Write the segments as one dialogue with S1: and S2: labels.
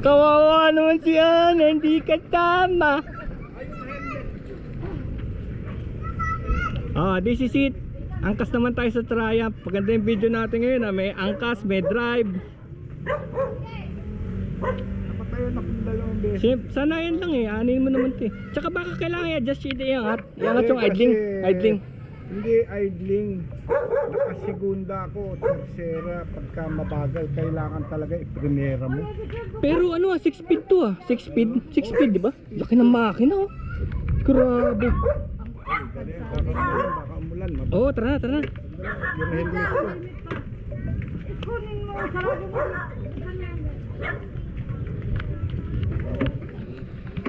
S1: Kawawa naman siya na hindi kasama. This is it. Angkas naman tayo sa Triumph. Maganda yung video natin ngayon. May angkas, may drive.
S2: Napatayan akong dalawang beses.
S1: Sana yan lang eh. Anin mo naman ito eh. Tsaka baka kailangan i-adjust siya iangat. Iangat yung idling. Idling.
S2: Hindi idling. Nakasigunda ako. Tercera. Pagka mabagal, kailangan talaga i-primera mo.
S1: Pero ano 6 speed to 6 speed. 6 speed diba? Laki ng makina oh. Grabe.
S2: Baka umulan.
S1: Oo, tara na, tara na.
S2: Yung helmet ko.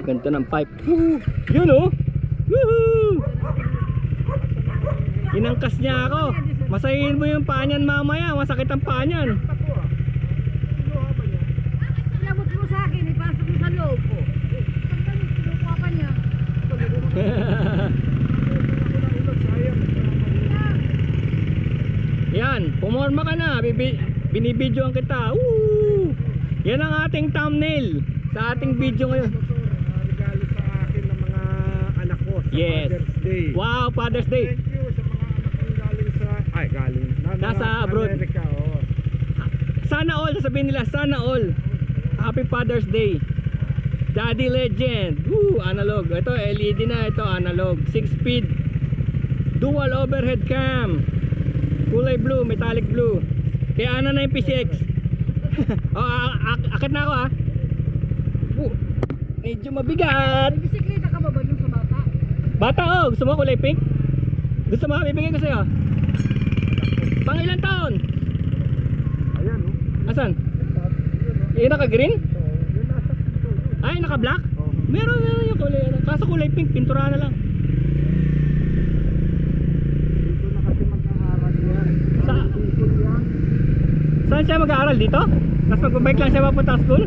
S1: Ganda ng pipe. Woohoo! Yun oh! Woohoo! Inangkas niya ako. Masahin mo yung paa niyan mamaya. Masakit ang paa niyan.
S3: Labot mo sa akin, ipasok mo sa loob ko. Kinukuha pa niya.
S1: Yan, pumorma ka na. Binibidyoan kita. Woo! Yan ang ating thumbnail sa ating video ngayon.
S2: Regalo sa akin ng mga anak ko sa
S1: Yes.
S2: Father's Day.
S1: Wow, Father's Day.
S2: Thank you sa mga anak ko galing sa... Ay, galing.
S1: Nasa abroad.
S2: Amerika, oo.
S1: Sana all, sasabihin nila, sana all. Happy Father's Day. Daddy Legend. Woo, analog. Ito LED na, ito analog. 6 speed. Dual overhead cam. Kulay blue, metallic blue. Kaya ano na yung PCX. Akit na ako ha. Medyo mabigat.
S3: May bisikleta ka ba ba yung sa bata?
S1: Bata oh, gusto mo kulay pink? Gusto mo, bibigay ko sa'yo. Pang ilang taon?
S2: Ayan, oh.
S1: Asan? Yung naka-green?
S2: Yung nasa pito.
S1: Ay, naka-black? Meron yung kulay ano. Kaso kulay pink, pintura na lang.
S2: Dito na kasi mag-aaral yan.
S1: Sa-
S2: Dito yan.
S1: Saan siya mag-aaral dito? Tapos magbabike lang siya papunta school?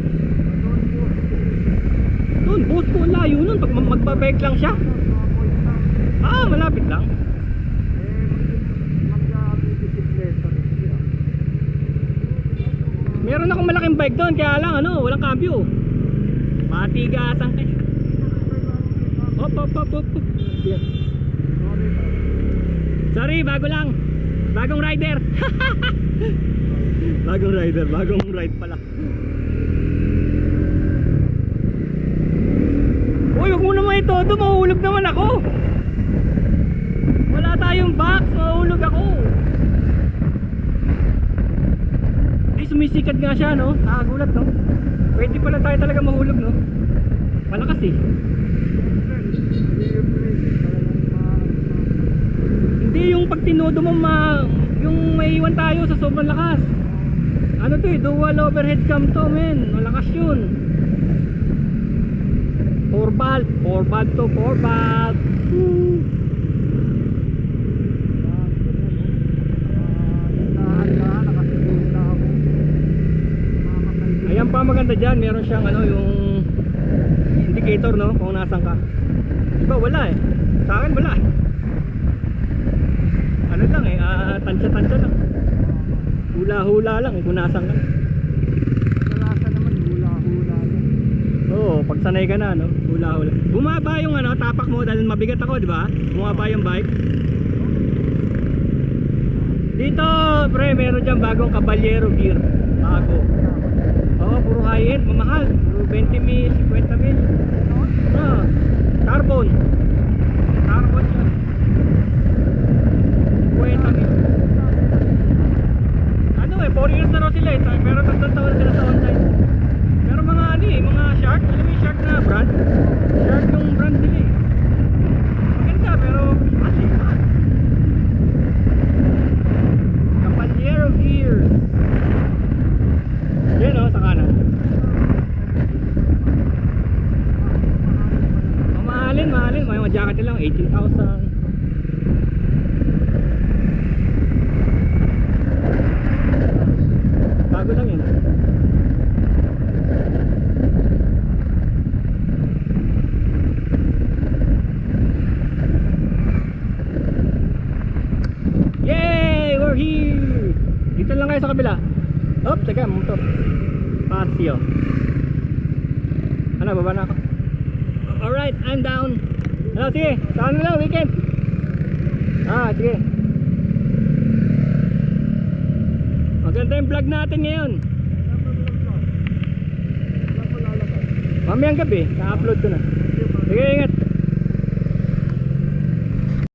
S1: Doon, boss ko, layo nun. Pag magbabike lang siya. Malapit lang. Meron akong malaking bike doon, kaya lang ano, walang cambio. Matigasan kayo. Hop. Yeah. Sorry, bago lang. Bagong rider. Bagong rider, bagong ride pala. Uy, wag mo naman ito, mahulog naman ako. Wala tayong box, mahulog ako. Di sumisikat nga siya, no? Nakagulat, no? Pwede pala tayo talaga mahulog, no? Malakas eh. Hindi yung pag tinodo mo yung maiiwan tayo sa sobrang lakas. Ano to eh, dual overhead cam to men. Malakas yun. 4 valve to 4 valve. Woo. Ayan pa maganda dyan, meron siyang ano yung indicator no, kung nasan ka. Diba wala eh, sa akin wala eh. Ano lang eh, tansya lang. Hula-hula lang eh, kung nasan ka.
S2: Kalasa naman, hula-hula lang.
S1: Oo, pag sanay ka na no, hula-hula. Bumaba yung ano, tapak mo dahil mabigat ako, di ba? Bumaba yung bike. Dito, pre, meron dyan bagong Caballero gear. Bago. Oo, puro high-end, mamahal. Puro 20 mil, 50 mil. Carbon. Carbon siya. 50 mil. Ano eh, 4 years na raw sila eh. Pero tatlong taon sila sa online. Pero mga ano eh, mga Shark. Alam mo yung Shark na brand? Shark yung brand nila eh. Maganda pero mali. Caballero gear. Yan o, sa kanan. Mahalin. May mga jacket nilang 18,000. Bago lang yun. Yay! We're here! Dito lang kayo sa kabila. Oops! teka, motor. Pasio. Ano, baba na ako. Alright, I'm down. Ano, sige, saan na lang, weekend. Sige. Maganda yung vlog natin ngayon. Mamayang gabi, na-upload ko na. Sige, ingat.